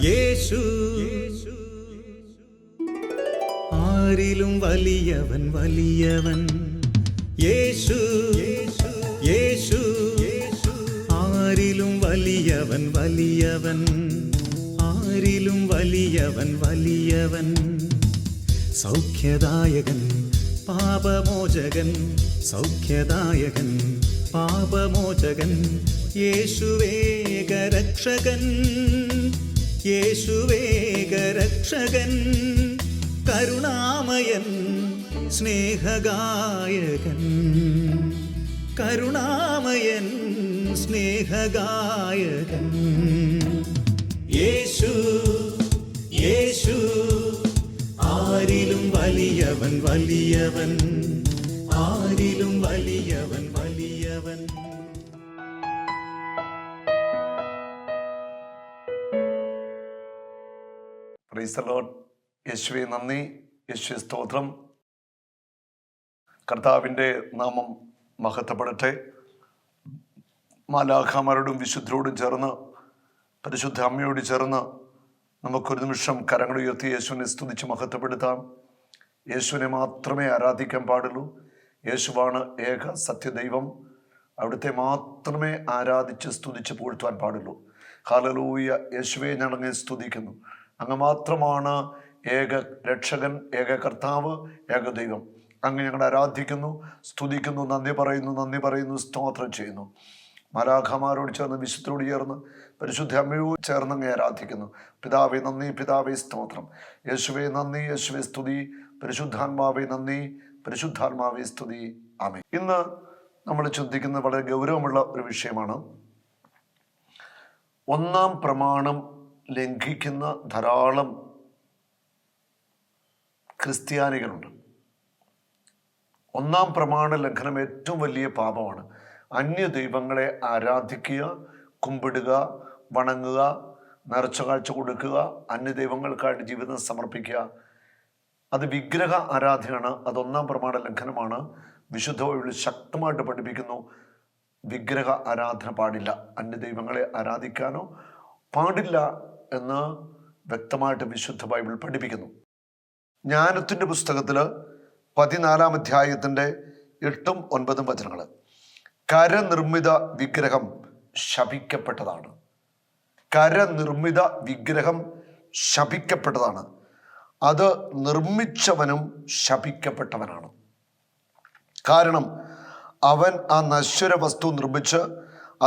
യേശു ആരിലും വലിയവൻ വലിയവൻ. യേശു യേശു ആരിലും വലിയവൻ വലിയവൻ. ആരിലും വലിയവൻ വലിയവൻ. സൗഖ്യദായകൻ പാപമോചകൻ. സൗഖ്യദായകൻ പാപമോചകൻ. യേശുവേകരക്ഷകൻ. യേശുവേകരക്ഷകൻ. കരുണാമയൻ സ്നേഹഗായകൻ. കരുണാമയൻ സ്നേഹഗായകൻ. യേശു യേശു ആരിലും വലിയവൻ വലിയവൻ. ആരിലും വലിയവൻ വലിയവൻ. Praise the Lord. യേശുവേ നന്ദി, യേശുവേ സ്തോത്രം. കർത്താവിൻ്റെ നാമം മഹത്വപ്പെടട്ടെ. മാലാഖമാരോടും വിശുദ്ധരോടും ചേർന്ന് പരിശുദ്ധ അമ്മയോട് ചേർന്ന് നമുക്കൊരു നിമിഷം കരങ്ങൾ ഉയർത്തി യേശുവിനെ സ്തുതിച്ച് മഹത്വപ്പെടുത്താം. യേശുവിനെ മാത്രമേ ആരാധിക്കാൻ പാടുള്ളൂ. യേശുവാണ് ഏക സത്യദൈവം. അവിടുത്തെ മാത്രമേ ആരാധിച്ച് സ്തുതിച്ച് പുകഴ്ത്തുവാൻ പാടുള്ളൂ. ഹല്ലേലൂയ. യേശുവേ ഞാൻ അങ്ങയെ സ്തുതിക്കുന്നു. അങ്ങ് മാത്രമാണ് ഏക രക്ഷകൻ, ഏക കർത്താവ്, ഏക ദൈവം. അങ്ങ് ഞങ്ങൾ ആരാധിക്കുന്നു, സ്തുതിക്കുന്നു, നന്ദി പറയുന്നു, സ്തോത്രം ചെയ്യുന്നു. മാലാഖമാരോട് ചേർന്ന് വിശുദ്ധരോട് ചേർന്ന് പരിശുദ്ധ അമ്മയോട് ചേർന്ന് അങ്ങ് ആരാധിക്കുന്നു. പിതാവേ നന്ദി, പിതാവേ സ്തോത്രം. യേശുവേ നന്ദി, യേശുവേ സ്തുതി. പരിശുദ്ധാത്മാവേ നന്ദി, പരിശുദ്ധാത്മാവേ സ്തുതി. ആമേൻ. ഇന്ന് നമ്മൾ ചിന്തിക്കുന്നത് വളരെ ഗൗരവമുള്ള ഒരു വിഷയമാണ്. ഒന്നാം പ്രമാണം ലംഘിക്കുന്ന ധാരാളം ക്രിസ്ത്യാനികളുണ്ട്. ഒന്നാം പ്രമാണ ലംഘനം ഏറ്റവും വലിയ പാപമാണ്. അന്യ ദൈവങ്ങളെ ആരാധിക്കുക, കുമ്പിടുക, വണങ്ങുക, നേർച്ച കാഴ്ച കൊടുക്കുക, അന്യ ദൈവങ്ങൾക്കായിട്ട് ജീവിതം സമർപ്പിക്കുക, അത് വിഗ്രഹ ആരാധനയാണ്. അതൊന്നാം പ്രമാണ ലംഘനമാണ്. വിശുദ്ധ ബൈബിൾ ശക്തമായിട്ട് പഠിപ്പിക്കുന്നു, വിഗ്രഹ ആരാധന പാടില്ല, അന്യ ദൈവങ്ങളെ ആരാധിക്കാനോ പാടില്ല എന്ന് വ്യക്തമായിട്ട് വിശുദ്ധ ബൈബിൾ പഠിപ്പിക്കുന്നു. ജ്ഞാനത്തിൻ്റെ പുസ്തകത്തിൽ 14-ാം അധ്യായത്തിൻ്റെ 8ഉം 9ഉം വചനങ്ങൾ. കരനിർമ്മിത വിഗ്രഹം ശപിക്കപ്പെട്ടതാണ്. കരനിർമ്മിത വിഗ്രഹം ശപിക്കപ്പെട്ടതാണ്. അത് നിർമ്മിച്ചവനും ശപിക്കപ്പെട്ടവനാണ്. കാരണം അവൻ ആ നശ്വര വസ്തു നിർമ്മിച്ച്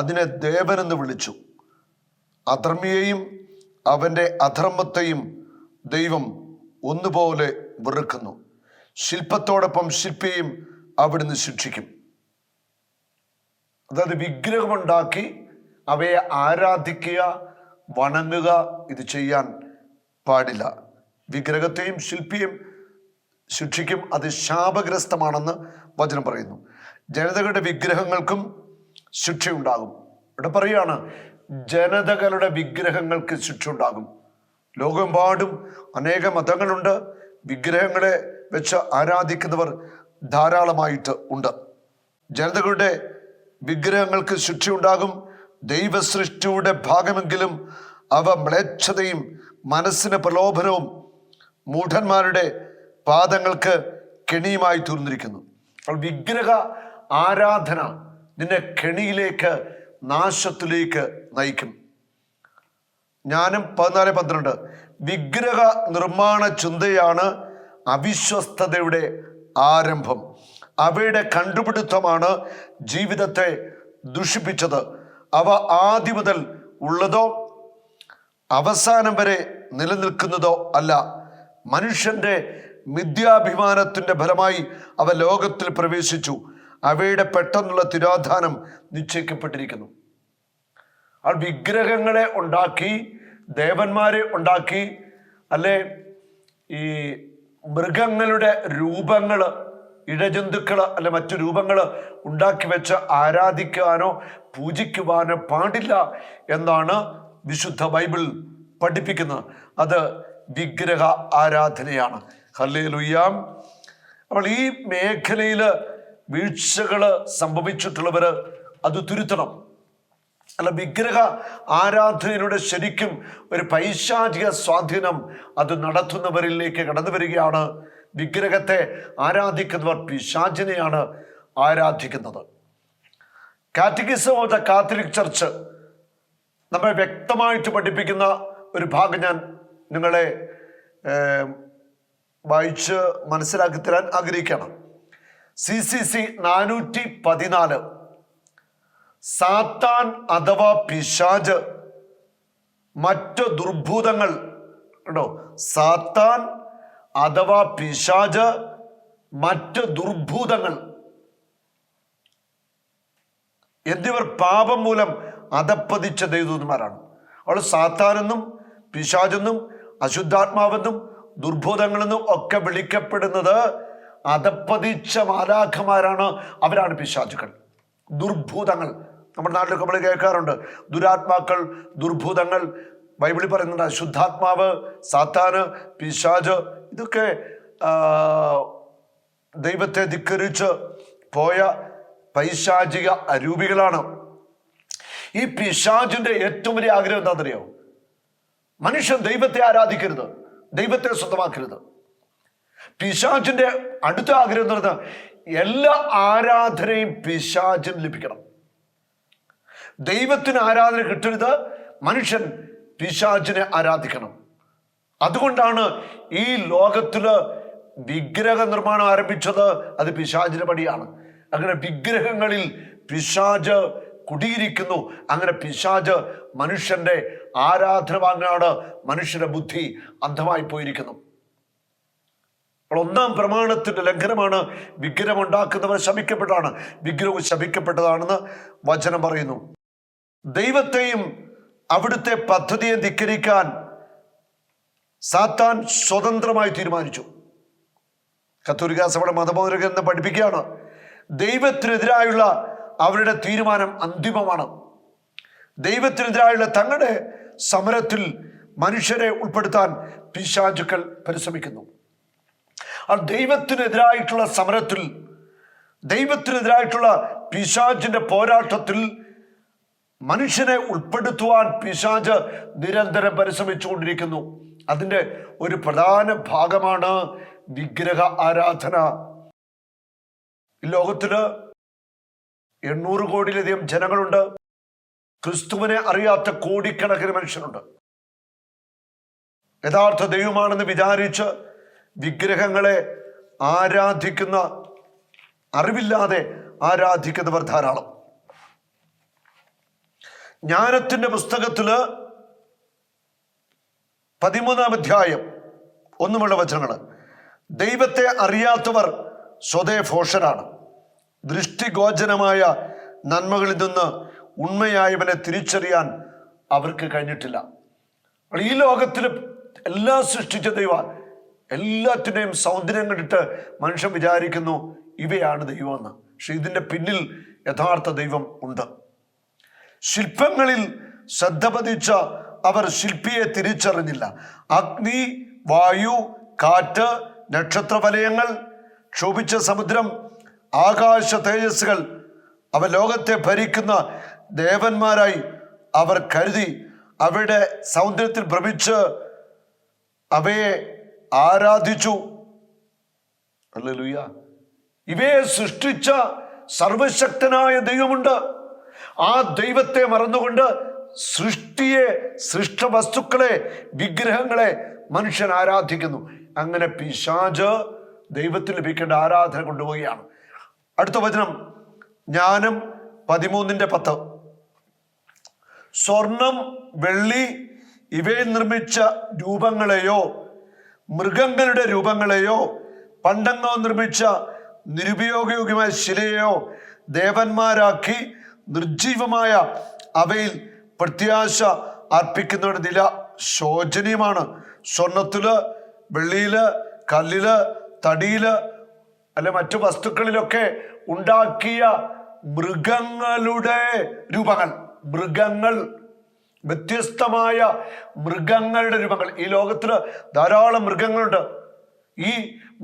അതിനെ ദേവനെന്ന് വിളിച്ചു. അധർമ്മിയെയും അവൻ്റെ അധർമ്മത്തെയും ദൈവം ഒന്നുപോലെ വെറുക്കുന്നു. ശില്പത്തോടൊപ്പം ശില്പിയെയും അവിടുന്ന് ശിക്ഷിക്കും. അതായത് വിഗ്രഹമുണ്ടാക്കി അവയെ ആരാധിക്കുക, വണങ്ങുക, ഇത് ചെയ്യാൻ പാടില്ല. വിഗ്രഹത്തെയും ശില്പിയെയും ശിക്ഷിക്കും. അത് ശാപഗ്രസ്തമാണെന്ന് വചനം പറയുന്നു. ജനതകളുടെ വിഗ്രഹങ്ങൾക്കും ശിക്ഷയുണ്ടാകും. ഇവിടെ പറയാണ്, ജനതകളുടെ വിഗ്രഹങ്ങൾക്ക് ശിക്ഷ ഉണ്ടാകും. ലോകമെമ്പാടും അനേക മതങ്ങളുണ്ട്. വിഗ്രഹങ്ങളെ വെച്ച് ആരാധിക്കുന്നവർ ധാരാളമായിട്ട് ഉണ്ട്. ജനതകളുടെ വിഗ്രഹങ്ങൾക്ക് ശിക്ഷയുണ്ടാകും. ദൈവസൃഷ്ടിയുടെ ഭാഗമെങ്കിലും അവ മ്ലേച്ഛതയും മനസ്സിന് പ്രലോഭനവും മൂഢന്മാരുടെ പാദങ്ങൾക്ക് കെണിയുമായി തീർന്നിരിക്കുന്നു. അപ്പോൾ വിഗ്രഹ ആരാധന നിന്നെ കെണിയിലേക്ക്, നാശത്തിലേക്ക് നയിക്കും. ജ്ഞാനം 14:12. വിഗ്രഹ നിർമ്മാണ ചിന്തയാണ് അവിശ്വസ്തതയുടെ ആരംഭം. അവയുടെ കണ്ടുപിടുത്തമാണ് ജീവിതത്തെ ദുഷിപ്പിച്ചത്. അവ ആദ്യം മുതൽ ഉള്ളതോ അവസാനം വരെ നിലനിൽക്കുന്നതോ അല്ല. മനുഷ്യന്റെ മിഥ്യാഭിമാനത്തിന്റെ ഫലമായി അവ ലോകത്തിൽ പ്രവേശിച്ചു. അവയുടെ പെട്ടെന്നുള്ള തിരോധാനം നിശ്ചയിക്കപ്പെട്ടിരിക്കുന്നു. ആ വിഗ്രഹങ്ങളെ ഉണ്ടാക്കി, ദേവന്മാരെ ഉണ്ടാക്കി, അല്ലെ ഈ മൃഗങ്ങളുടെ രൂപങ്ങൾ, ഇഴജന്തുക്കൾ അല്ലെ മറ്റു രൂപങ്ങൾ ഉണ്ടാക്കി വെച്ച് ആരാധിക്കാനോ പൂജിക്കുവാനോ പാടില്ല എന്നാണ് വിശുദ്ധ ബൈബിൾ പഠിപ്പിക്കുന്നത്. അത് വിഗ്രഹ ആരാധനയാണ്. ഹല്ലേലൂയ. അപ്പോൾ ഈ മേഖലയിൽ വീഴ്ചകൾ സംഭവിച്ചിട്ടുള്ളവർ അത് തിരുത്തണം. അല്ല, വിഗ്രഹ ആരാധനയിലൂടെ ശരിക്കും ഒരു പൈശാചിക സ്വാധീനം അത് നടത്തുന്നവരിലേക്ക് കടന്നു വരികയാണ്. വിഗ്രഹത്തെ ആരാധിക്കുന്നവർ പിശാചിനെയാണ് ആരാധിക്കുന്നത്. Catechism of the Catholic church നമ്മെ വ്യക്തമായിട്ട് പഠിപ്പിക്കുന്ന ഒരു ഭാഗം ഞാൻ നിങ്ങളെ വായിച്ച് മനസ്സിലാക്കി തരാൻ ആഗ്രഹിക്കണം. CCC 414 സാത്താൻ അഥവാ പിശാച് മറ്റ് ദുർഭൂതങ്ങൾ കേട്ടോ. സാത്താൻ അഥവാ പിശാച് മറ്റ് ദുർഭൂതങ്ങൾ എന്നിവർ പാപം മൂലം അധപ്പതിച്ച ദൈവദൂതന്മാരാണ്. അവൾ സാത്താനെന്നും പിശാചെന്നും അശുദ്ധാത്മാവെന്നും ദുർഭൂതങ്ങളെന്നും ഒക്കെ വിളിക്കപ്പെടുന്നത് അധപ്പതിച്ച മാലാഖമാരാണ്. അവരാണ് പിശാചുക്കൾ, ദുർഭൂതങ്ങൾ. നമ്മുടെ നാട്ടിലൊക്കെ നമ്മൾ കേൾക്കാറുണ്ട് ദുരാത്മാക്കൾ, ദുർഭൂതങ്ങൾ. ബൈബിളിൽ പറയുന്നുണ്ട് അശുദ്ധാത്മാവ്, സാത്താന്, പിശാച്. ഇതൊക്കെ ദൈവത്തെ ധിക്കരിച്ച് പോയ പൈശാചിക അരൂപികളാണ്. ഈ പിശാചിന്റെ ഏറ്റവും വലിയ ആഗ്രഹം എന്താണെന്നറിയോ? മനുഷ്യൻ ദൈവത്തെ ആരാധിക്കരുത്, ദൈവത്തെ സ്വന്തമാക്കരുത്. പിശാചിന്റെ അടുത്ത ആഗ്രഹം എന്ന് പറഞ്ഞാൽ എല്ലാ ആരാധനയും പിശാചിന് ലഭിക്കണം. ദൈവത്തിന് ആരാധന കിട്ടരുത്, മനുഷ്യൻ പിശാചിനെ ആരാധിക്കണം. അതുകൊണ്ടാണ് ഈ ലോകത്തില് വിഗ്രഹ നിർമ്മാണം ആരംഭിച്ചത്. അത് പിശാചിന്റെ പടിയാണ്. അങ്ങനെ വിഗ്രഹങ്ങളിൽ പിശാച് കുടിയിരിക്കുന്നു. അങ്ങനെ പിശാച് മനുഷ്യന്റെ ആരാധന വാങ്ങാണ്. മനുഷ്യന്റെ ബുദ്ധി അന്ധമായി പോയിരിക്കുന്നു. അപ്പോൾ ഒന്നാം പ്രമാണത്തിന്റെ ലംഘനമാണ്. വിഗ്രഹം ഉണ്ടാക്കുന്നവർ ശപിക്കപ്പെട്ടതാണ്, വിഗ്രഹവും ശപിക്കപ്പെട്ടതാണെന്ന് വചനം പറയുന്നു. ദൈവത്തെയും അവിടുത്തെ പദ്ധതിയെ ധിക്കരിക്കാൻ സാത്താൻ സ്വതന്ത്രമായി തീരുമാനിച്ചു. കത്തോലിക്കാ സഭയുടെ മതബോധകർ എന്ന് പഠിപ്പിക്കുകയാണ്, ദൈവത്തിനെതിരായുള്ള അവരുടെ തീരുമാനം അന്തിമമാണ്. ദൈവത്തിനെതിരായുള്ള തങ്ങളുടെ സമരത്തിൽ മനുഷ്യരെ ഉൾപ്പെടുത്താൻ പിശാചുക്കൾ പരിശ്രമിക്കുന്നു. ആ ദൈവത്തിനെതിരായിട്ടുള്ള സമരത്തിൽ, ദൈവത്തിനെതിരായിട്ടുള്ള പിശാചിന്റെ പോരാട്ടത്തിൽ മനുഷ്യനെ ഉൾപ്പെടുത്തുവാൻ പിശാച് നിരന്തരം പരിശ്രമിച്ചുകൊണ്ടിരിക്കുന്നു. അതിൻ്റെ ഒരു പ്രധാന ഭാഗമാണ് വിഗ്രഹ ആരാധന. ഈ ലോകത്തില് 800 കോടിയിലധികം ജനങ്ങളുണ്ട്. ക്രിസ്തുവിനെ അറിയാത്ത കോടിക്കണക്കിന് മനുഷ്യരുണ്ട്. യഥാർത്ഥ ദൈവമാണെന്ന് വിചാരിച്ച് വിഗ്രഹങ്ങളെ ആരാധിക്കുന്ന, അറിവില്ലാതെ ആരാധിക്കുന്നവർ ധാരാളം. ജ്ഞാനത്തിന്റെ പുസ്തകത്തില് 13-ാം അധ്യായം 1 വചനങ്ങള്, ദൈവത്തെ അറിയാത്തവർ സ്വതേ ഭോഷരാണ്, ദൃഷ്ടിഗോചരമായ നന്മകളിൽ നിന്ന് ഉണ്മയായവനെ തിരിച്ചറിയാൻ അവർക്ക് കഴിഞ്ഞിട്ടില്ല. ഈ ലോകത്തിൽ എല്ലാം സൃഷ്ടിച്ച ദൈവം, എല്ലാത്തിൻ്റെയും സൗന്ദര്യം കണ്ടിട്ട് മനുഷ്യൻ വിചാരിക്കുന്നു ഇവയാണ് ദൈവമെന്ന്. പക്ഷെ ഇതിൻ്റെ പിന്നിൽ യഥാർത്ഥ ദൈവം ഉണ്ട്. ശില്പങ്ങളിൽ ശ്രദ്ധ പതിച്ച അവർ ശില്പിയെ തിരിച്ചറിഞ്ഞില്ല. അഗ്നി, വായു, കാറ്റ്, നക്ഷത്രവലയങ്ങൾ, ക്ഷോഭിച്ച സമുദ്രം, ആകാശ തേജസ്സുകൾ അവ ലോകത്തെ ഭരിക്കുന്ന ദേവന്മാരായി അവർ കരുതി അവയുടെ സൗന്ദര്യത്തിൽ ഭ്രമിച്ച് അവയെ ആരാധിച്ചു. ഹല്ലേലൂയ. ഇവയെ സൃഷ്ടിച്ച സർവശക്തനായ ദൈവമുണ്ട്. ആ ദൈവത്തെ മറന്നുകൊണ്ട് സൃഷ്ടിയെ, സൃഷ്ടവസ്തുക്കളെ, വിഗ്രഹങ്ങളെ മനുഷ്യൻ ആരാധിക്കുന്നു. അങ്ങനെ പിശാച് ദൈവത്തിൽ ലഭിക്കേണ്ട ആരാധന കൊണ്ടുപോവുകയാണ്. അടുത്ത വചനം ജ്ഞാനം 13:10. സ്വർണം, വെള്ളി ഇവയിൽ നിർമ്മിച്ച രൂപങ്ങളെയോ മൃഗങ്ങളുടെ രൂപങ്ങളെയോ പണ്ടങ്ങോ നിർമ്മിച്ച നിരുപയോഗയോഗ്യമായ ശിലയോ ദേവന്മാരാക്കി നിർജീവമായ അവയിൽ പ്രത്യാശ അർപ്പിക്കുന്നവരുടെ നില ശോചനീയമാണ്. സ്വർണത്തില്, വെള്ളിയില്, കല്ലില്, തടിയില് അല്ലെ മറ്റു വസ്തുക്കളിലൊക്കെ ഉണ്ടാക്കിയ മൃഗങ്ങളുടെ രൂപങ്ങൾ, മൃഗങ്ങൾ, വ്യത്യസ്തമായ മൃഗങ്ങളുടെ രൂപങ്ങൾ. ഈ ലോകത്തിൽ ധാരാളം മൃഗങ്ങളുണ്ട്. ഈ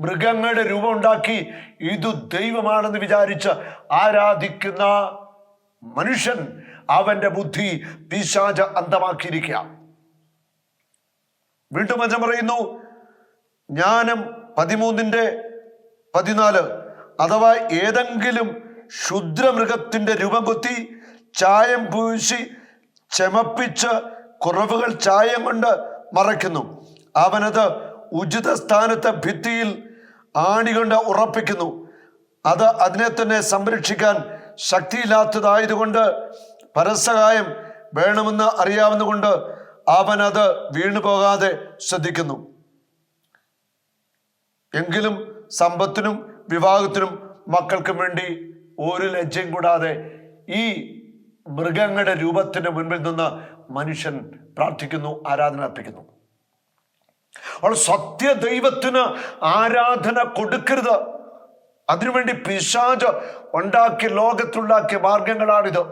മൃഗങ്ങളുടെ രൂപം ഉണ്ടാക്കി ഇത് ദൈവമാണെന്ന് വിചാരിച്ച് ആരാധിക്കുന്ന മനുഷ്യൻ അവന്റെ ബുദ്ധി പിശാച് അന്ധമാക്കിയിരിക്കുക. വീണ്ടും വചനം പറയുന്നു, ജ്ഞാനം 13:14, അഥവാ ഏതെങ്കിലും ക്ഷുദ്രമൃഗത്തിന്റെ രൂപം കൊത്തി ചായം പൂശി ചമപ്പിച്ച് കുറവുകൾ ചായം കൊണ്ട് മറയ്ക്കുന്നു. അവനത് ഉചിത സ്ഥാനത്തെ ഭിത്തിയിൽ ആണികൊണ്ട് ഉറപ്പിക്കുന്നു. അത് അതിനെ തന്നെ സംരക്ഷിക്കാൻ ശക്തിയില്ലാത്തതായതുകൊണ്ട് പരസഹായം വേണമെന്ന് അറിയാവുന്നതുകൊണ്ട് അവനത് വീണുപോകാതെ ശ്രദ്ധിക്കുന്നു. എങ്കിലും സമ്പത്തിനും വിവാഹത്തിനും മക്കൾക്കും വേണ്ടി ഒരു ലജ്ജയും കൂടാതെ ഈ മൃഗങ്ങളുടെ രൂപത്തിന് മുൻപിൽ നിന്ന് മനുഷ്യൻ പ്രാർത്ഥിക്കുന്നു, ആരാധന അർപ്പിക്കുന്നു. അവൾ സത്യ ദൈവത്തിന് ആരാധന കൊടുക്കരുത്. അതിനുവേണ്ടി പിശാച് ലോകത്തുണ്ടാക്കിയ മാർഗങ്ങളാണിത്.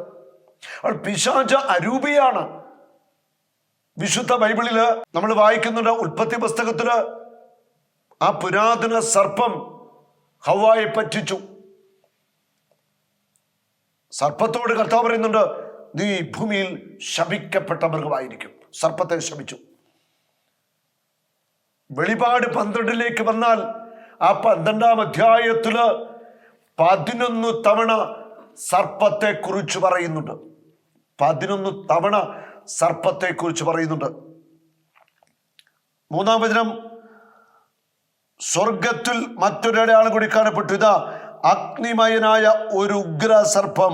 അവൾ പിശാച് അരൂപിയാണ്. വിശുദ്ധ ബൈബിളില് നമ്മൾ വായിക്കുന്നുണ്ട്, ഉൽപ്പത്തി പുസ്തകത്തില് ആ പുരാതന സർപ്പം ഹവ്വായെ പറ്റിച്ചു. സർപ്പത്തോട് കർത്താവ് പറയുന്നുണ്ട്, നീ ഭൂമിയിൽ ശപിക്കപ്പെട്ട മൃഗമായിരിക്കും. സർപ്പത്തെ ശപിച്ചു. വെളിപാട് 12 വന്നാൽ ആ 12-ാം അധ്യായത്തില് 11 തവണ സർപ്പത്തെ കുറിച്ച് പറയുന്നുണ്ട്. 11 തവണ സർപ്പത്തെ കുറിച്ച് പറയുന്നുണ്ട്. 3-ാം വചനം, സ്വർഗത്തിൽ മറ്റൊരടയാളം കൂടി കാണപ്പെട്ടു. ഇതാ അഗ്നിമയനായ ഒരു ഉഗ്ര സർപ്പം,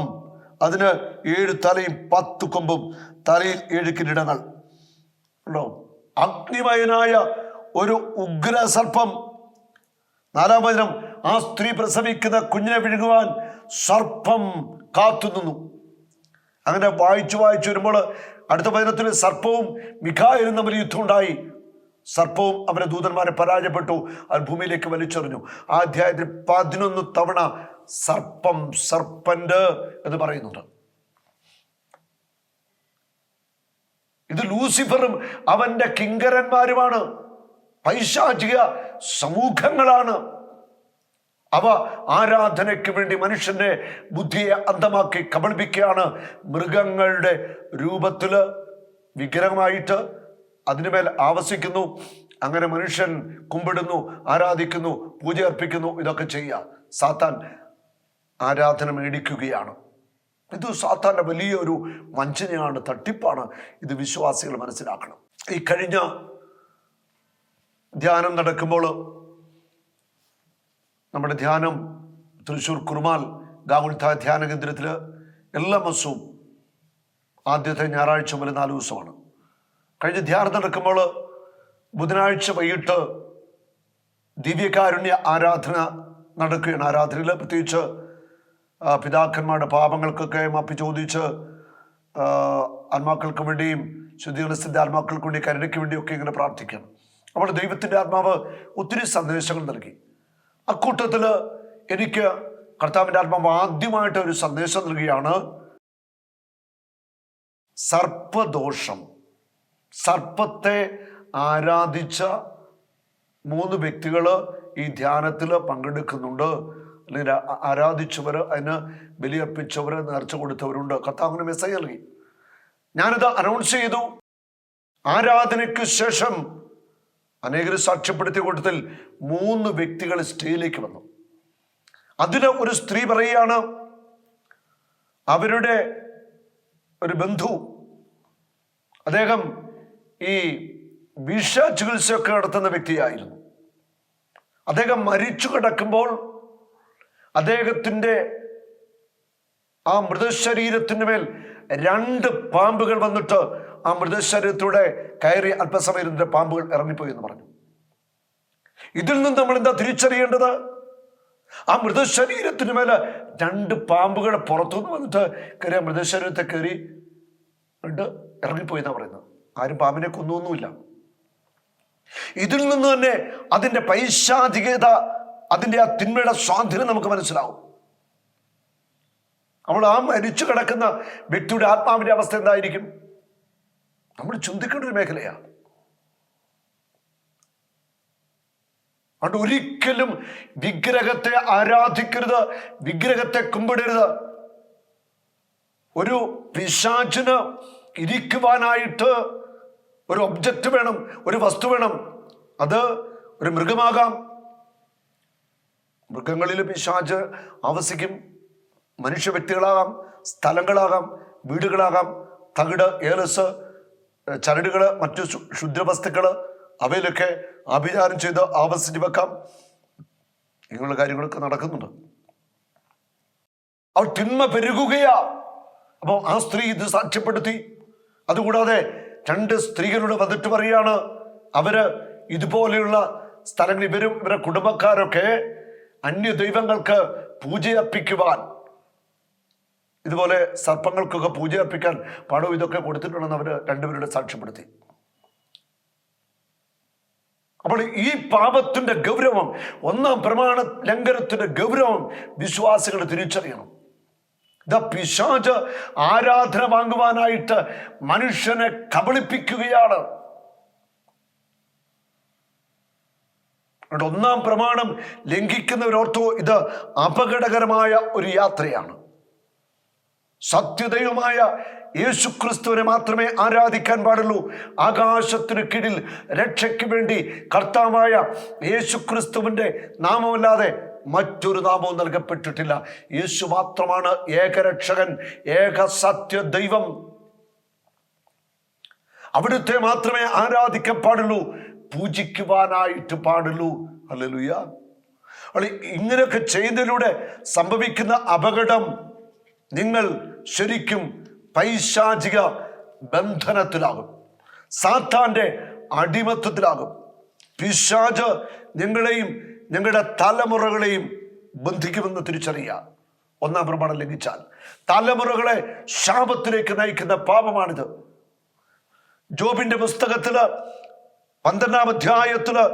അതിന് 7 തലയും 10 കൊമ്പും, തലയിൽ 7 കിരീടങ്ങൾ ഉണ്ടോ. അഗ്നിമയനായ ഒരു ഉഗ്ര സർപ്പം. 4-ാം വചനം, ആ സ്ത്രീ പ്രസവിക്കുന്ന കുഞ്ഞിനെ വിഴുങ്ങുവാൻ സർപ്പം കാത്തുനിന്നു. അങ്ങനെ വായിച്ചു വരുമ്പോൾ അടുത്ത വചനത്തിൽ സർപ്പവും മിഖായേലും തമ്മിൽ യുദ്ധം ഉണ്ടായി. സർപ്പവും അവരുടെ ദൂതന്മാരെ പരാജയപ്പെട്ടു. അത് ഭൂമിയിലേക്ക് വലിച്ചെറിഞ്ഞു. ആ അധ്യായത്തിൽ 11 തവണ സർപ്പന്റ് എന്ന് പറയുന്നുണ്ട്. ഇത് ലൂസിഫറും അവന്റെ കിങ്കരന്മാരുമാണ്, പൈശാചിക സമൂഹങ്ങളാണ്. അവ ആരാധനയ്ക്ക് വേണ്ടി മനുഷ്യന്റെ ബുദ്ധിയെ അന്ധമാക്കി കബളിപ്പിക്കുകയാണ്. മൃഗങ്ങളുടെ രൂപത്തില് വിഗ്രഹമായിട്ട് അതിനുമേൽ ആവസിക്കുന്നു. അങ്ങനെ മനുഷ്യൻ കുമ്പിടുന്നു, ആരാധിക്കുന്നു, പൂജ അർപ്പിക്കുന്നു. ഇതൊക്കെ ചെയ്യുക സാത്താൻ ആരാധന മേടിക്കുകയാണ്. ഇത് സാത്താന്റെ വലിയൊരു വഞ്ചനയാണ്, തട്ടിപ്പാണ്. ഇത് വിശ്വാസികൾ മനസ്സിലാക്കണം. ഈ കഴിഞ്ഞ ധ്യാനം നടക്കുമ്പോൾ നമ്മുടെ ധ്യാനം തൃശ്ശൂർ കുറുമാൽ ഗാഗുൽത്ത ധ്യാന കേന്ദ്രത്തിൽ എല്ലാ മാസവും ആദ്യത്തെ ഞായറാഴ്ച മുതൽ 4 ദിവസമാണ്. കഴിഞ്ഞ ധ്യാനം നടക്കുമ്പോൾ ബുധനാഴ്ച വൈകിട്ട് ദിവ്യകാരുണ്യ ആരാധന നടക്കുകയാണ്. ആരാധനയിൽ പ്രത്യേകിച്ച് പിതാക്കന്മാരുടെ പാപങ്ങൾക്കൊക്കെ മാപ്പി ചോദിച്ച് ആത്മാക്കൾക്ക് വേണ്ടിയും ശുദ്ധീകരണത്തിന്റെ ആത്മാക്കൾക്ക് വേണ്ടി കരുണയ്ക്ക് വേണ്ടിയൊക്കെ ഇങ്ങനെ പ്രാർത്ഥിക്കണം. അപ്പോൾ ദൈവത്തിന്റെ ആത്മാവ് ഒത്തിരി സന്ദേശങ്ങൾ നൽകി. അക്കൂട്ടത്തിൽ എനിക്ക് കർത്താവിന്റെ ആത്മാവ് ആദ്യമായിട്ട് ഒരു സന്ദേശം നൽകുകയാണ്. സർപ്പദോഷം. സർപ്പത്തെ ആരാധിച്ച 3 വ്യക്തികൾ ഈ ധ്യാനത്തിൽ പങ്കെടുക്കുന്നുണ്ട്. അല്ലെങ്കിൽ ആരാധിച്ചവർ, അതിന് ബലിയർപ്പിച്ചവർ, നേർച്ച കൊടുത്തവരുണ്ട്. കർത്താവിന് മെസ്സേജ് നൽകി. ഞാനിത് അനൗൺസ് ചെയ്തു. ആരാധനയ്ക്ക് ശേഷം അനേകർ സാക്ഷ്യപ്പെടുത്തിയ കൂട്ടത്തിൽ 3 വ്യക്തികൾ സ്റ്റേജിലേക്ക് വന്നു. അതിൽ ഒരു സ്ത്രീ പറയുകയാണ്, അവരുടെ ഒരു ബന്ധു, അദ്ദേഹം ഈ വിഷ ചികിത്സയൊക്കെ നടത്തുന്ന വ്യക്തിയായിരുന്നു. അദ്ദേഹം മരിച്ചു കിടക്കുമ്പോൾ അദ്ദേഹത്തിൻ്റെ ആ മൃതശരീരത്തിന് മേൽ 2 പാമ്പുകൾ വന്നിട്ട് ആ മൃതശരീരത്തിലൂടെ കയറി അല്പസമയം പാമ്പുകൾ ഇറങ്ങിപ്പോയി എന്ന് പറഞ്ഞു. ഇതിൽ നിന്ന് നമ്മൾ എന്താ തിരിച്ചറിയേണ്ടത്? ആ മൃതശരീരത്തിന് മേലെ 2 പാമ്പുകൾ പുറത്തുനിന്ന് വന്നിട്ട് കയറി ആ മൃതശരീരത്തെ കയറി ഇറങ്ങിപ്പോയി എന്നാ പറയുന്നത്. ആരും പാമ്പിനെ കൊന്നൊന്നുമില്ല. ഇതിൽ നിന്ന് തന്നെ അതിന്റെ പൈശാചികത, അതിന്റെ ആ തിന്മയുടെ സ്വാധീനം നമുക്ക് മനസ്സിലാവും. നമ്മൾ ആ മരിച്ചു കിടക്കുന്ന വ്യക്തിയുടെ ആത്മാവിന്റെ അവസ്ഥ എന്തായിരിക്കും? നമ്മൾ ചിന്തിക്കേണ്ട ഒരു മേഖലയാണ്. അതുകൊണ്ട് ഒരിക്കലും വിഗ്രഹത്തെ ആരാധിക്കരുത്, വിഗ്രഹത്തെ കുമ്പിടരുത്. ഒരു പിശാചിന് ഇരിക്കുവാനായിട്ട് ഒരു ഒബ്ജക്റ്റ് വേണം, ഒരു വസ്തു വേണം. അത് ഒരു മൃഗമാകാം. മൃഗങ്ങളിൽ പിശാച് ആവസിക്കും. മനുഷ്യ വ്യക്തികളാകാം, സ്ഥലങ്ങളാകാം, വീടുകളാകാം, തകിട്, ഏലസ്, ചരടുകൾ, മറ്റു ക്ഷുദ്രവസ്തുക്കൾ, അവയിലൊക്കെ ആഭിചാരം ചെയ്ത് ആവസിച്ച് വെക്കാം. ഇങ്ങനെയുള്ള കാര്യങ്ങളൊക്കെ നടക്കുന്നുണ്ട്. അവർ തിന്മ പെരുകുകയാ. അപ്പോൾ ആ സ്ത്രീ ഇത് സാക്ഷ്യപ്പെടുത്തി. അതുകൂടാതെ 2 സ്ത്രീകളുടെ വന്നിട്ട് പറയാണ്, അവര് ഇതുപോലെയുള്ള സ്ഥലങ്ങൾ, ഇവരെ കുടുംബക്കാരൊക്കെ അന്യ ദൈവങ്ങൾക്ക് പൂജയർപ്പിക്കുവാൻ, ഇതുപോലെ സർപ്പങ്ങൾക്കൊക്കെ പൂജയർപ്പിക്കാൻ പണവും ഇതൊക്കെ കൊടുത്തിട്ടുണ്ടെന്ന് അവർ രണ്ടുപേരുടെ സാക്ഷ്യപ്പെടുത്തി. അപ്പോൾ ഈ പാപത്തിന്റെ ഗൗരവം, 1-ാം പ്രമാണ ലംഘനത്തിന്റെ ഗൗരവം വിശ്വാസികൾ തിരിച്ചറിയണം. പിശാച് ആരാധന വാങ്ങുവാനായിട്ട് മനുഷ്യനെ കബളിപ്പിക്കുകയാണ്. 1-ാം പ്രമാണം ലംഘിക്കുന്നവരോർത്തോ ഇത് അപകടകരമായ ഒരു യാത്രയാണ്. സത്യദൈവമായ യേശുക്രിസ്തുവിനെ മാത്രമേ ആരാധിക്കാൻ പാടുള്ളൂ. ആകാശത്തിന് കീഴിൽ രക്ഷയ്ക്ക് വേണ്ടി കർത്താവായ യേശുക്രിസ്തുവിന്റെ നാമമല്ലാതെ മറ്റൊരു നാമവും നൽകപ്പെട്ടിട്ടില്ല. യേശു മാത്രമാണ് ഏകരക്ഷകൻ, ഏക സത്യ ദൈവം. അവിടുത്തെ മാത്രമേ ആരാധിക്കാൻ പാടുള്ളൂ, പൂജിക്കുവാനായിട്ട് പാടുള്ളൂ. ഹല്ലേലൂയ. ഇങ്ങനെയൊക്കെ ചെയ്യുന്നതിലൂടെ സംഭവിക്കുന്ന അപകടം, നിങ്ങൾ ശരിക്കും പൈശാചിക ബന്ധനത്തിലാകും, സാത്താന്റെ അടിമത്തത്തിലാകും. പിശാച് നിങ്ങളെയും നിങ്ങളുടെ തലമുറകളെയും ബന്ധിക്കുമെന്ന് തിരിച്ചറിയുക. 1-ാം പ്രമാണം ലംഘിച്ചാൽ തലമുറകളെ ശാപത്തിലേക്ക് നയിക്കുന്ന പാപമാണിത്. ജോബിന്റെ പുസ്തകത്തില് 12-ാം അധ്യായത്തില്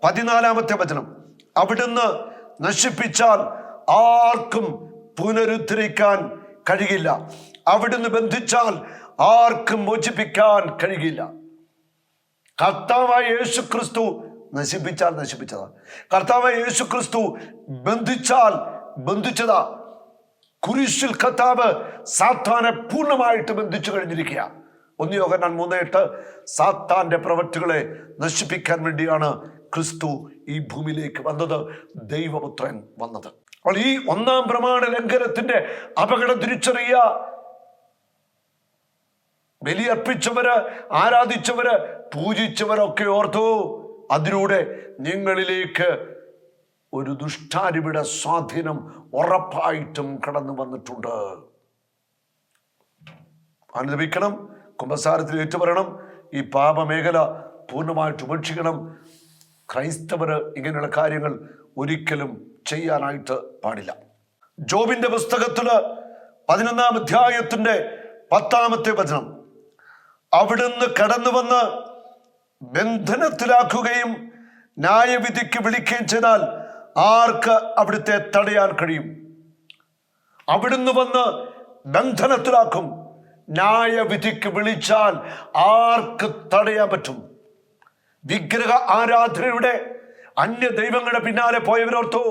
14-ാമത്തെ വചനം, അവിടുന്ന് നശിപ്പിച്ചാൽ ആർക്കും പുനരുദ്ധരിക്കാൻ കഴിയില്ല, അവിടുന്ന് ബന്ധിച്ചാൽ ആർക്കും മോചിപ്പിക്കാൻ കഴിയില്ല. കർത്താവായ യേശു ക്രിസ്തു നശിപ്പിച്ചാൽ നശിപ്പിച്ചതാ. കർത്താവായ യേശു ക്രിസ്തു ബന്ധിച്ചാൽ ബന്ധിച്ചതാ. കുരിശിൽ കർത്താവ് സാത്താനെ പൂർണ്ണമായിട്ട് ബന്ധിച്ചു കഴിഞ്ഞിരിക്കുക. 1 യോഹന്നാൻ 3:8 സാത്താന്റെ പ്രവൃത്തികളെ നശിപ്പിക്കാൻ വേണ്ടിയാണ് ക്രിസ്തു ഈ ഭൂമിയിലേക്ക് വന്നത്, ദൈവപുത്രൻ വന്നത്. അപ്പോൾ ഈ 1-ാം പ്രമാണ ലംഘനത്തിന്റെ അപകടം തിരിച്ചറിയുക. ബലിയർപ്പിച്ചവര്, ആരാധിച്ചവര്, പൂജിച്ചവരൊക്കെ ഓർത്തു, അതിലൂടെ നിങ്ങളിലേക്ക് ഒരു ദുഷ്ടാരൂപിയുടെ സ്വാധീനം ഉറപ്പായിട്ടും കടന്നു വന്നിട്ടുണ്ട്. അനുദപിക്കണം, കുമ്പസാരത്തിൽ ഏറ്റുപറയണം, ഈ പാപമേഖല പൂർണ്ണമായിട്ട് ഉപേക്ഷിക്കണം. ക്രൈസ്തവര് ഇങ്ങനെയുള്ള കാര്യങ്ങൾ ഒരിക്കലും ചെയ്യാനായിട്ട് പാടില്ല. ജോബിന്റെ പുസ്തകത്തില് 11-ാം അധ്യായത്തിന്റെ 10-ാമത്തെ വചനം, അവിടുന്ന് കടന്നു വന്ന് ബന്ധനത്തിലാക്കുകയും ന്യായവിധിക്ക് വിളിക്കുകയും ചെയ്താൽ ആർക്ക് അവിടുത്തെ തടയാൻ കഴിയും? അവിടുന്ന് വന്ന് ബന്ധനത്തിലാക്കും, ന്യായവിധിക്ക് വിളിച്ചാൽ ആർക്ക് തടയാൻ പറ്റും? വിഗ്രഹ ആരാധനയുടെ അന്യ ദൈവങ്ങളുടെ പിന്നാലെ പോയവരോർത്തോ,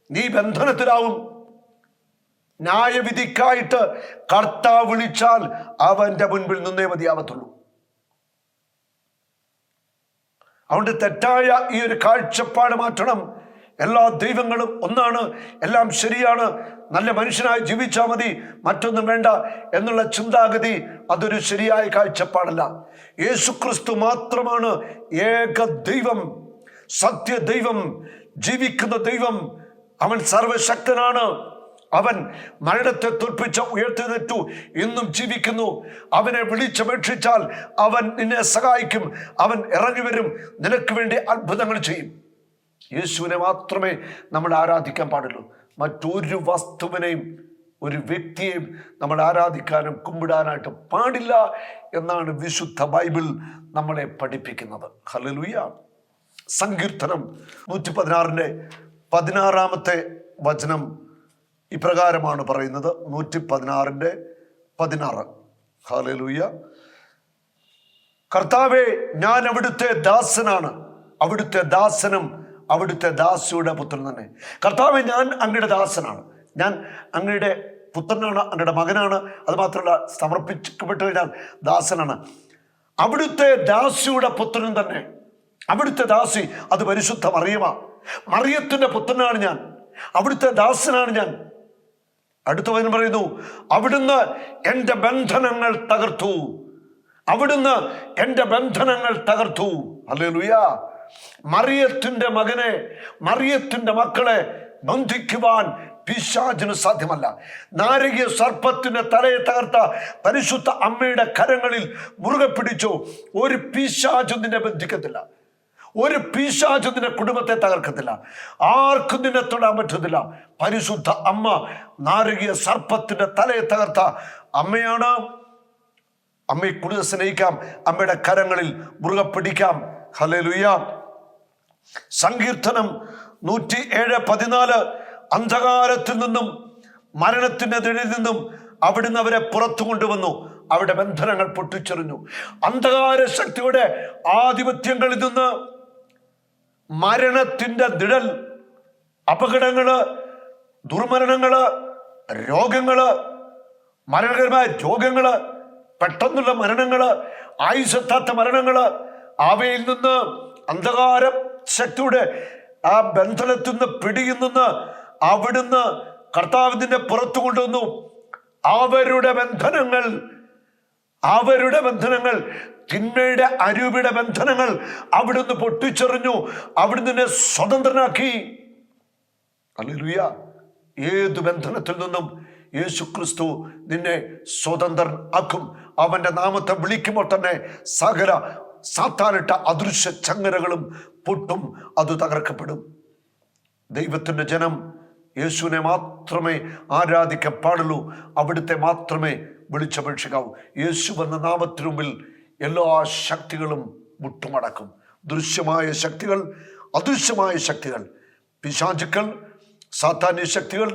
നീ ബന്ധനത്തിലാവും. ന്യായവിധിക്കായിട്ട് കർത്താവ് വിളിച്ചാൽ അവന്റെ മുൻപിൽ നിന്നേ മതിയാവത്തുള്ളൂ. അതുകൊണ്ട് തെറ്റായ ഈ ഒരു കാഴ്ചപ്പാട് മാറ്റണം. എല്ലാ ദൈവങ്ങളും ഒന്നാണ്, എല്ലാം ശരിയാണ്, നല്ല മനുഷ്യനായി ജീവിച്ചാൽ മതി, മറ്റൊന്നും വേണ്ട എന്നുള്ള ചിന്താഗതി അതൊരു ശരിയായ കാഴ്ചപ്പാടല്ല. യേശുക്രിസ്തു മാത്രമാണ് ഏക ദൈവം, സത്യ ദൈവം, ജീവിക്കുന്ന ദൈവം. അവൻ സർവശക്തനാണ്. അവൻ മരണത്തെ തോൽപ്പിച്ച ഉയർത്തെഴുന്നേറ്റു, ഇന്നും ജീവിക്കുന്നു. അവനെ വിളിച്ചപേക്ഷിച്ചാൽ അവൻ നിന്നെ സഹായിക്കും. അവൻ ഇറങ്ങി വരും, നിനക്ക് വേണ്ടി അത്ഭുതങ്ങൾ ചെയ്യും. യേശുവിനെ മാത്രമേ നമ്മൾ ആരാധിക്കാൻ പാടുള്ളൂ. മറ്റൊരു വസ്തുവിനെയും ഒരു വ്യക്തിയെയും നമ്മൾ ആരാധിക്കാനും കുമ്പിടാനായിട്ട് പാടില്ല എന്നാണ് വിശുദ്ധ ബൈബിൾ നമ്മളെ പഠിപ്പിക്കുന്നത്. ഹല്ലേലൂയ. സങ്കീർത്തനം 116-ന്റെ 16-ാമത്തെ വചനം ഇപ്രകാരമാണ് പറയുന്നത്. 116-ന്റെ 16. ഹല്ലേലൂയ. കർത്താവേ, ഞാൻ അവിടുത്തെ ദാസനാണ്, അവിടുത്തെ ദാസനും അവിടുത്തെ ദാസിയുടെ പുത്രൻ തന്നെ. കർത്താവേ, ഞാൻ അങ്ങയുടെ ദാസനാണ്, ഞാൻ അങ്ങയുടെ പുത്രനാണ്, അങ്ങയുടെ മകനാണ്. അത് മാത്രമല്ല, സമർപ്പിക്കപ്പെട്ടു കഴിഞ്ഞാൽ ദാസനാണ്. അവിടുത്തെ ദാസിയുടെ പുത്രൻ തന്നെ, അവിടുത്തെ ദാസി അത് പരിശുദ്ധ മറിയമാ. മറിയത്തിന്റെ പുത്രനാണ് ഞാൻ, അവിടുത്തെ ദാസനാണ് ഞാൻ. അടുത്ത വചനം പറയുന്നു, അവിടുന്ന് എൻ്റെ ബന്ധനങ്ങൾ തകർത്തു. അവിടുന്ന് എൻ്റെ ബന്ധനങ്ങൾ തകർത്തു. ഹല്ലേലൂയ. മറിയത്തിന്റെ മകനെ, മറിയത്തിന്റെ മക്കളെ ബന്ധിക്കുവാൻ പിശാചിന് സാധ്യമല്ല. നാരകീയ സർപ്പത്തിന്റെ തലയെ തകർത്ത പരിശുദ്ധ അമ്മയുടെ കരങ്ങളിൽ മുറുകെ പിടിച്ചു. ഒരു പിശാചും നിന്നെ ബന്ധിക്കത്തില്ല, ഒരു പിശാചും നിന്റെ കുടുംബത്തെ തകർക്കത്തില്ല, ആർക്കും നിന്നെ തൊടാൻ പറ്റത്തില്ല. പരിശുദ്ധ അമ്മ നാരകീയ സർപ്പത്തിന്റെ തലയെ തകർത്ത അമ്മയാണ്. അമ്മയെ കൂടുതൽ സ്നേഹിക്കാം, അമ്മയുടെ കരങ്ങളിൽ മുറുകെ പിടിക്കാം. ഹല്ലേലൂയ. സങ്കീർത്തനം 107:14, അന്ധകാരത്തിൽ നിന്നും മരണത്തിന്റെ നിഴലിൽ നിന്നും അവിടുന്ന് അവരെ പുറത്തു കൊണ്ടുവന്നു, അവരുടെ ബന്ധനങ്ങൾ പൊട്ടിച്ചെറിഞ്ഞു. അന്ധകാര ശക്തിയുടെ ആധിപത്യങ്ങളിൽ നിന്ന്, മരണത്തിന്റെ നിഴൽ, അപകടങ്ങള്, ദുർമരണങ്ങള്, രോഗങ്ങള്, മരണകരമായ രോഗങ്ങള്, പെട്ടെന്നുള്ള മരണങ്ങള്, ആയുസ്സെത്താത്ത മരണങ്ങള്, അവയിൽ നിന്ന്, അന്ധകാര ശക്തിയുടെ ആ ബന്ധനത്തിൽ നിന്ന്, പിടിയിൽ നിന്ന് അവിടുന്ന് കർത്താവിനെ പുറത്തു കൊണ്ടുവന്നു. അവരുടെ ബന്ധനങ്ങൾ, തിന്മയുടെ അരൂപിയുടെ ബന്ധനങ്ങൾ അവിടുന്ന് പൊട്ടിച്ചെറിഞ്ഞു. അവിടുന്ന് സ്വതന്ത്രനാക്കി. ഹല്ലേലൂയ. ഏത് ബന്ധനത്തിൽ നിന്നും യേശു ക്രിസ്തു നിന്നെ സ്വതന്ത്രൻ ആക്കും. അവന്റെ നാമത്തെ വിളിക്കുമ്പോൾ തന്നെ സകല സാത്താനിട്ട അദൃശ്യ ചങ്ങലകളും പൊട്ടും, അത് തകർക്കപ്പെടും. ദൈവത്തിന്റെ ജനം യേശുവിനെ മാത്രമേ ആരാധിക്കാൻ പാടുള്ളൂ, അവിടുത്തെ മാത്രമേ വിളിച്ചപേക്ഷിക്കാവൂ. യേശു എന്ന നാമത്തിനു മുമ്പിൽ എല്ലാ ശക്തികളും മുട്ടുമടക്കും. ദൃശ്യമായ ശക്തികൾ, അദൃശ്യമായ ശക്തികൾ, പിശാചുക്കൾ, സാത്താന്യ ശക്തികൾ,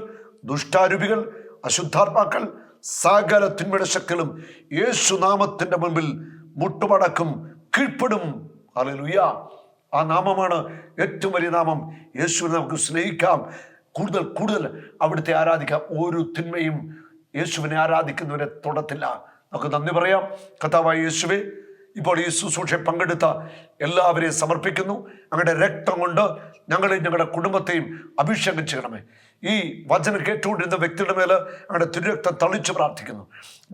ദുഷ്ടാരൂപികൾ, അശുദ്ധാത്മാക്കൾ, സകല തിന്മയുടെ ശക്തികളും യേശു നാമത്തിന്റെ മുൻപിൽ മുട്ടുമടക്കും, കീഴ്പ്പെടും. ഹല്ലേലൂയ. ആ നാമമാണ് ഏറ്റവും വലിയ നാമം. യേശുവിനെ നമുക്ക് സ്നേഹിക്കാം, കൂടുതൽ കൂടുതൽ അവിടുത്തെ ആരാധിക്കാം. ഒരു തിന്മയും യേശുവിനെ ആരാധിക്കുന്നവരെ തൊടത്തില്ല. നമുക്ക് നന്ദി പറയാം. കർത്താവായ യേശുവേ, ഇപ്പോൾ ഈ ശുശ്രൂഷയിൽ പങ്കെടുത്ത എല്ലാവരെയും സമർപ്പിക്കുന്നു. അങ്ങയുടെ രക്തം കൊണ്ട് ഞങ്ങളെയും ഞങ്ങളുടെ കുടുംബത്തെയും അഭിഷേകം ചെയ്യണമേ. ഈ വചനം കേട്ടുകൊണ്ടിരുന്ന വ്യക്തിയുടെ മേൽ അങ്ങയുടെ തിരുരക്തം തളിച്ചു പ്രാർത്ഥിക്കുന്നു.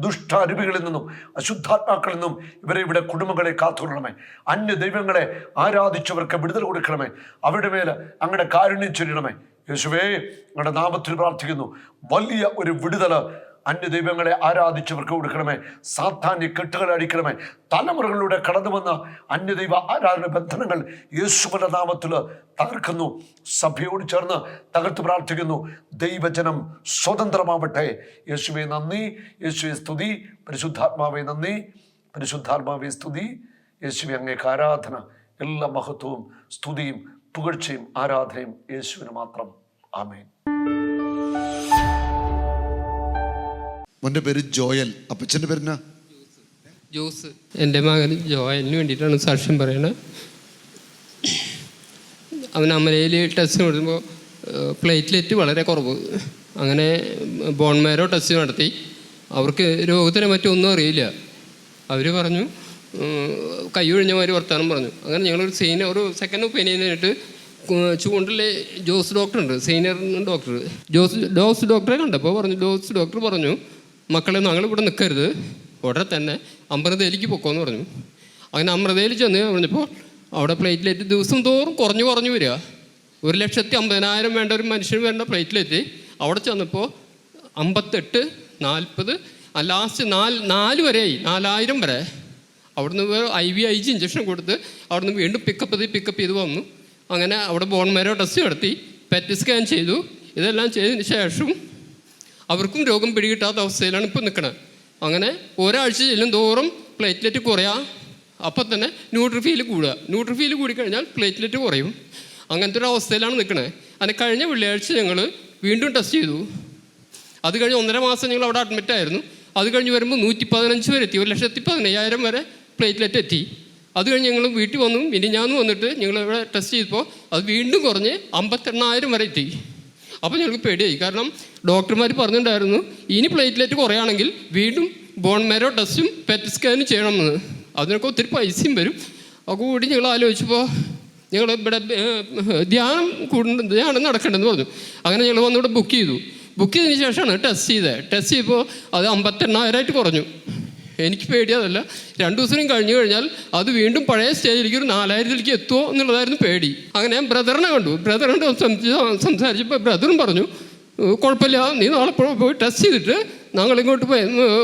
ദുഷ്ടാരൂപികളിൽ നിന്നും അശുദ്ധാത്മാക്കളിൽ നിന്നും ഇവരെ ഇവിടെ കുടുംബങ്ങളെ കാത്തുകൊള്ളണമേ. അന്യ ദൈവങ്ങളെ ആരാധിച്ചവർക്ക് വിടുതൽ കൊടുക്കണമേ. അവരുടെ മേൽ അങ്ങയുടെ കാരുണ്യം ചൊരിയണമേ. യേശുവേ, അങ്ങയുടെ നാമത്തിൽ പ്രാർത്ഥിക്കുന്നു. വലിയ ഒരു വിടുതല് അന്യ ദൈവങ്ങളെ ആരാധിച്ചവർക്ക് കൊടുക്കണമേ. സാത്താന്യ കെട്ടുകൾ അടിക്കണമേ. തലമുറകളിലൂടെ കടന്നു വന്ന അന്യദൈവ ആരാധന ബന്ധനങ്ങൾ യേശുവിന്റെ നാമത്തിൽ തകർക്കുന്നു. സഭയോട് ചേർന്ന് തകർത്ത് പ്രാർത്ഥിക്കുന്നു. ദൈവജനം സ്വതന്ത്രമാവട്ടെ. യേശുവേ നന്ദി, യേശുവെ സ്തുതി. പരിശുദ്ധാത്മാവെ നന്ദി, പരിശുദ്ധാത്മാവെ സ്തുതി. യേശുവെ അങ്ങേക്ക് ആരാധന. എല്ലാ മഹത്വവും സ്തുതിയും പുകഴ്ചയും ആരാധനയും യേശുവിന് മാത്രം. ആമേൻ. മോൻ്റെ പേര് ജോയൽ, അപ്പച്ചൻ്റെ പേരെന്നാ? ജോസ്. എൻ്റെ മകൻ ജോയലിന് വേണ്ടിയിട്ടാണ് സാക്ഷ്യം പറയണത്. അവൻ അമലയിൽ ടെസ്റ്റ് നടത്തുമ്പോൾ പ്ലേറ്റ്ലെറ്റ് വളരെ കുറവ്. അങ്ങനെ ബോൺ മാരോ ടെസ്റ്റ് നടത്തി. അവർക്ക് രോഗത്തിനെ മറ്റൊന്നും അറിയില്ല. അവർ പറഞ്ഞു, കൈ ഒഴിഞ്ഞമാതിരി വർത്താനം പറഞ്ഞു. അങ്ങനെ ഞങ്ങളൊരു ഒരു സെക്കൻഡ് ഒപ്പീനിയൻ ആയിട്ട് ചൂണ്ടിലെ ജോസ് ഡോക്ടറുണ്ട്, സീനിയർ ഡോക്ടർ. ജോസ് ഡോക്ടറെ കണ്ടപ്പോൾ പറഞ്ഞു, ജോസ് ഡോക്ടർ പറഞ്ഞു, മക്കളെ ഞങ്ങളിവിടെ നിൽക്കരുത്, ഉടനെ തന്നെ അമൃതയിലേക്ക് പൊക്കോന്ന് പറഞ്ഞു. അങ്ങനെ അമൃതയിൽ ചെന്ന് പറഞ്ഞപ്പോൾ അവിടെ പ്ലേറ്റ്ലെറ്റ് ദിവസം തോറും കുറഞ്ഞു വരിക. 1,50,000 വേണ്ട ഒരു മനുഷ്യന് വേണ്ട പ്ലേറ്റ്ലെറ്റ് അവിടെ ചെന്നപ്പോൾ 58, 40, ലാസ്റ്റ് 4 വരെയായി, 4,000 വരെ. അവിടുന്ന് IVIG ഇഞ്ചക്ഷൻ കൊടുത്ത് അവിടുന്ന് വീണ്ടും പിക്കപ്പ് ചെയ്ത് വന്നു. അങ്ങനെ അവിടെ ബോൺ മാരോ ടെസ്റ്റ് നടത്തി, പെറ്റ് സ്കാൻ ചെയ്തു. ഇതെല്ലാം ചെയ്തതിന് ശേഷം അവർക്കും രോഗം പിടികിട്ടാത്ത അവസ്ഥയിലാണ് ഇപ്പോൾ നിൽക്കുന്നത്. അങ്ങനെ ഒരാഴ്ച ചെല്ലും തോറും പ്ലേറ്റ്ലെറ്റ് കുറയാം, അപ്പം തന്നെ ന്യൂട്രിഫീൽ കൂടിക്കഴിഞ്ഞാൽ പ്ലേറ്റ്ലെറ്റ് കുറയും. അങ്ങനത്തെ ഒരു അവസ്ഥയിലാണ് നിൽക്കുന്നത്. അങ്ങനെ കഴിഞ്ഞ വെള്ളിയാഴ്ച ഞങ്ങൾ വീണ്ടും ടെസ്റ്റ് ചെയ്തു. അത് കഴിഞ്ഞ് 1.5 മാസം ഞങ്ങൾ അവിടെ അഡ്മിറ്റായിരുന്നു. അത് കഴിഞ്ഞ് വരുമ്പോൾ 115 വരെ എത്തി, 1,15,000 വരെ പ്ലേറ്റ്ലെറ്റ് എത്തി. അത് കഴിഞ്ഞ് ഞങ്ങൾ വീട്ടിൽ വന്നു. മിനിഞ്ഞാന്ന് വന്നിട്ട് ഞങ്ങൾ ഇവിടെ ടെസ്റ്റ് ചെയ്തപ്പോൾ അത് വീണ്ടും കുറഞ്ഞ് 58,000 വരെ എത്തി. അപ്പോൾ ഞങ്ങൾക്ക് പേടിയായി. കാരണം ഡോക്ടർമാർ പറഞ്ഞിട്ടുണ്ടായിരുന്നു ഇനി പ്ലേറ്റ്ലെറ്റ് കുറയാണെങ്കിൽ വീണ്ടും ബോൺ മാരോ ടെസ്റ്റും പെറ്റ് സ്കാനും ചെയ്യണമെന്ന്. അതിനൊക്കെ ഒത്തിരി പൈസയും വരും. ഒക്കെ കൂടി ഞങ്ങൾ ആലോചിച്ചപ്പോൾ ഞങ്ങൾ ഇവിടെ ധ്യാനം നടക്കേണ്ടതെന്ന് പറഞ്ഞു. അങ്ങനെ ഞങ്ങൾ വന്നിവിടെ ബുക്ക് ചെയ്തു. ബുക്ക് ചെയ്തതിന് ശേഷമാണ് ടെസ്റ്റ് ചെയ്തത്. ടെസ്റ്റ് ചെയ്തപ്പോൾ അത് 58,000 കുറഞ്ഞു. എനിക്ക് പേടിയതല്ല, 2 ദിവസം കഴിഞ്ഞ് കഴിഞ്ഞാൽ അത് വീണ്ടും പഴയ സ്റ്റേജിലേക്ക് ഒരു 4,000 എത്തുമോ എന്നുള്ളതായിരുന്നു പേടി. അങ്ങനെ ഞാൻ ബ്രദറിനെ കണ്ടു. ബ്രദറിൻ്റെ സംസാരിച്ചപ്പോൾ ബ്രദറും പറഞ്ഞു കുഴപ്പമില്ല, നീ നാളെ പോയി ടെസ്റ്റ് ചെയ്തിട്ട് ഞങ്ങളിങ്ങോട്ട്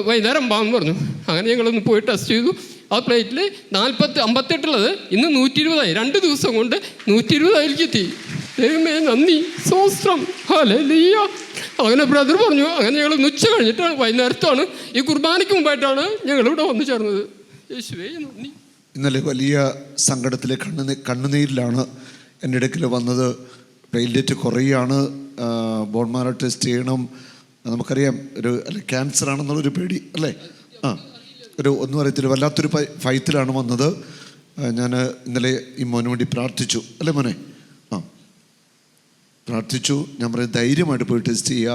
വൈകുന്നേരം പോകാമെന്ന് പറഞ്ഞു. അങ്ങനെ ഞങ്ങളൊന്ന് പോയി ടെസ്റ്റ് ചെയ്തു. ആ പ്ലേറ്റിൽ 58 ഇന്ന് 120. 2 ദിവസം കൊണ്ട് 120 എത്തി. ദൈവമേ നന്ദി, സ്വസ്ത്രം, ഹല്ലേലൂയ. അങ്ങനെ ബ്രദർ പറഞ്ഞു. അങ്ങനെ ഞങ്ങൾ ഉച്ച കഴിഞ്ഞിട്ട് വൈകുന്നേരത്താണ്, ഈ കുർബാനയ്ക്ക് മുമ്പായിട്ടാണ് ഞങ്ങളിവിടെ വന്നു ചേർന്നത്. യേശുവേ നന്ദി. ഇന്നലെ വലിയ സങ്കടത്തിലെ കണ്ണുനീരിലാണ് എൻ്റെ ഇടയ്ക്കിൽ വന്നത്. പ്ലേറ്റ്ലെറ്റ് കുറയാണ്, ബോൺമാരോ ടെസ്റ്റ് ചെയ്യണം. നമുക്കറിയാം ഒരു ക്യാൻസർ ആണെന്നുള്ളൊരു പേടി അല്ലേ? ഒന്നും അറിയത്തില്ല, വല്ലാത്തൊരു ഫൈത്തിലാണ് വന്നത്. ഞാൻ ഇന്നലെ ഈ മോന് വേണ്ടി പ്രാർത്ഥിച്ചു അല്ലേ മോനെ? പ്രാർത്ഥിച്ചു. ഞാൻ പറയും ധൈര്യമായിട്ട് പോയി ടെസ്റ്റ് ചെയ്യുക,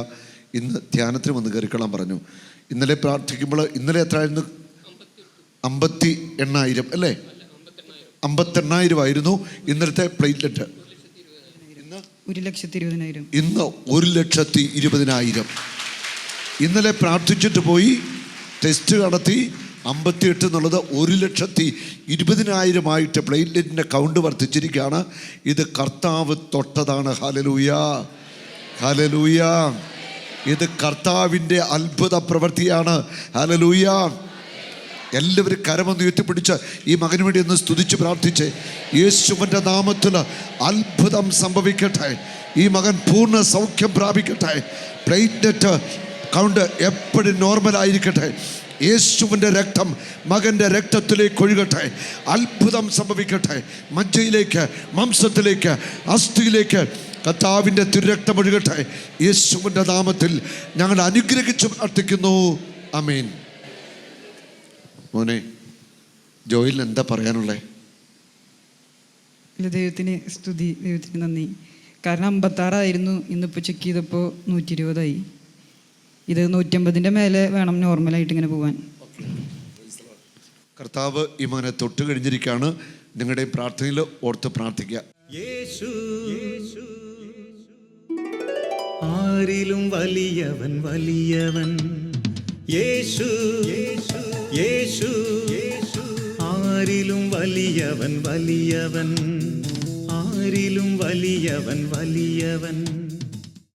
ഇന്ന് ധ്യാനത്തിന് വന്ന് കയറിക്കളാൻ പറഞ്ഞു. ഇന്നലെ പ്രാർത്ഥിക്കുമ്പോൾ ഇന്നലെ എത്രയായിരുന്നു? 58,000 അല്ലേ? 58,000 ആയിരുന്നു ഇന്നലത്തെ പ്ലേറ്റ്ലെറ്റ്. ഇന്ന് 1,20,000. ഇന്ന് 1,20,000. ഇന്നലെ പ്രാർത്ഥിച്ചിട്ട് പോയി ടെസ്റ്റ് നടത്തി 58 എന്നുള്ളത് 1,20,000 പ്ലേറ്റ്ലെറ്റിൻ്റെ കൗണ്ട് വർദ്ധിച്ചിരിക്കുകയാണ്. ഇത് കർത്താവ് തൊട്ടതാണ്. Hallelujah, hallelujah. ഇത് കർത്താവിൻ്റെ അത്ഭുത പ്രവൃത്തിയാണ്. ഹല്ലേലൂയ. എല്ലാവരും കരമൊന്ന് ഉയർത്തിപ്പിടിച്ച് ഈ മകന് വേണ്ടി ഒന്ന് സ്തുതിച്ച് പ്രാർത്ഥിച്ച് യേശുവിൻ്റെ നാമത്തിൽ അത്ഭുതം സംഭവിക്കട്ടെ. ഈ മകൻ പൂർണ്ണ സൗഖ്യം പ്രാപിക്കട്ടെ. പ്ലേറ്റ്ലെറ്റ് കൗണ്ട് എപ്പോഴും നോർമലായിരിക്കട്ടെ. യേശുവിൻ്റെ രക്തം മകൻ്റെ രക്തത്തിലേക്ക് ഒഴുകട്ടെ. അത്ഭുതം സംഭവിക്കട്ടെ. മജ്ജയിലേക്ക്, മാംസത്തിലേക്ക്, അസ്ഥിയിലേക്ക് കർത്താവിൻ്റെ തിരുരക്തം ഒഴുകട്ടെ. യേശുവിൻ്റെ നാമത്തിൽ ഞങ്ങൾ അനുഗ്രഹിച്ച് പ്രാർത്ഥിക്കുന്നു. ആമേൻ. മോനെ ജോയിലിന് എന്താ പറയാനുള്ളത്? ദൈവത്തിന് സ്തുതി, ദൈവത്തിന് നന്ദി. കാരണം 56 ഇന്നിപ്പോൾ ചെക്ക് ചെയ്തപ്പോൾ 120. ഇത് 150 മേലെ വേണം നോർമലായിട്ട് ഇങ്ങനെ പോകാൻ. കർത്താവ് ഈ മകനെ തൊട്ട് കഴിഞ്ഞിരിക്കുകയാണ്. നിങ്ങളുടെ പ്രാർത്ഥനയിൽ ഓർത്ത് പ്രാർത്ഥിക്കുക. യേശു ആരിലും വലിയവൻ, വലിയവൻ. യേശു യേശു ആരിലും വലിയവൻ, വലിയവൻ. ആരിലും വലിയവൻ, വലിയവൻ.